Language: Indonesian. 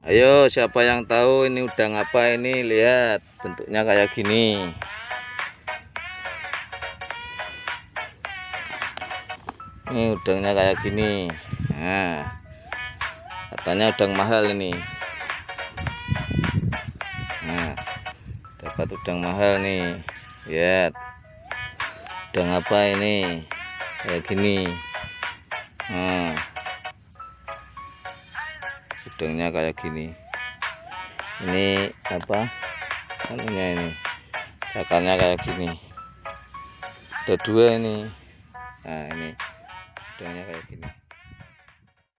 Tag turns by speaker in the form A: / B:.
A: Ayo, siapa yang tahu ini udang apa ini? Lihat, bentuknya kayak gini. Ini udangnya kayak gini. Nah, katanya udang mahal ini. Nah, dapat udang mahal nih. Lihat, udang apa ini? Kayak gini. Nah, udangnya kayak gini. Ini apa? Anunya ini, cakarnya kayak gini. Ada dua ini. Nah, ini udangnya kayak gini.